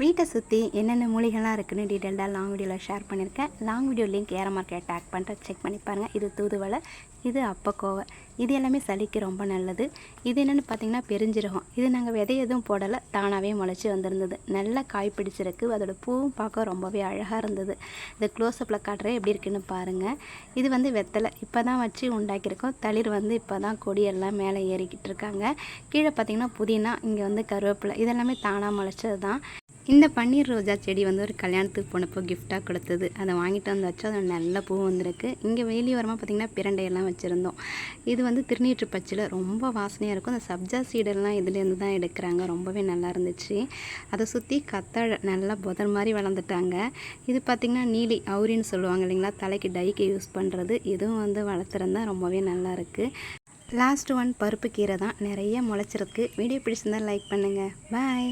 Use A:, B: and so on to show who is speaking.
A: வீட்டை சுற்றி என்னென்ன மூலிகைலாம் இருக்குன்னு டீட்டெயில்டாக லாங் வீடியோவில் ஷேர் பண்ணியிருக்கேன். லாங் வீடியோ லிங்க் ஏற மார்க்கெட் டேக் பண்ணுறேன், செக் பண்ணி பாருங்கள். இது தூதுவளை, இது அப்பக்கோவை, இது எல்லாமே சளிக்கு ரொம்ப நல்லது. இது என்னென்னு பார்த்தீங்கன்னா பெருஞ்சீரகம். இது நாங்கள் விதை எதுவும் போடலை, தானாகவே முளைச்சி வந்திருந்தது. நல்லா காய் பிடிச்சிருக்கு. அதோட பூவும் பார்க்க ரொம்பவே அழகாக இருந்தது. இந்த க்ளோஸ்அப்பில் காட்டுறேன் எப்படி இருக்குன்னு பாருங்கள். இது வந்து வெத்தலை, இப்போ தான் வச்சு உண்டாக்கியிருக்கோம். தளிர் வந்து இப்போ தான் கொடியெல்லாம் மேலே ஏறிக்கிட்டு இருக்காங்க. கீழே பார்த்திங்கன்னா புதினா, இங்கே வந்து கருவேப்பிலை, இதெல்லாமே தானாக முளைச்சது தான். இந்த பன்னீர் ரோஜா செடி வந்து ஒரு கல்யாணத்துக்கு போனப்போ கிஃப்டாக கொடுத்தது. அதை வாங்கிட்டு வந்து வச்சா அது நல்ல பூ வந்திருக்கு. இங்கே வெளியோரமாக பார்த்திங்கன்னா பிரண்டையெல்லாம் வச்சுருந்தோம். இது வந்து திருநீற்று பச்சில் ரொம்ப வாசனையாக இருக்கும். அந்த சப்ஜா சீடெல்லாம் இதுலேருந்து தான் எடுக்கிறாங்க. ரொம்பவே நல்லா இருந்துச்சு. அதை சுற்றி கத்தாழை நல்லா புதர் மாதிரி வளர்ந்துட்டாங்க. இது பார்த்திங்கன்னா நீலி அவுரின்னு சொல்லுவாங்க இல்லைங்களா, தலைக்கு டைக்கு யூஸ் பண்ணுறது. இதுவும் வந்து வளர்த்துருந்தா ரொம்பவே நல்லாயிருக்கு. லாஸ்ட் ஒன் பருப்பு கீரை தான், நிறைய முளைச்சிருக்கு. வீடியோ பிடிச்சிருந்தால் லைக் பண்ணுங்கள். பாய்.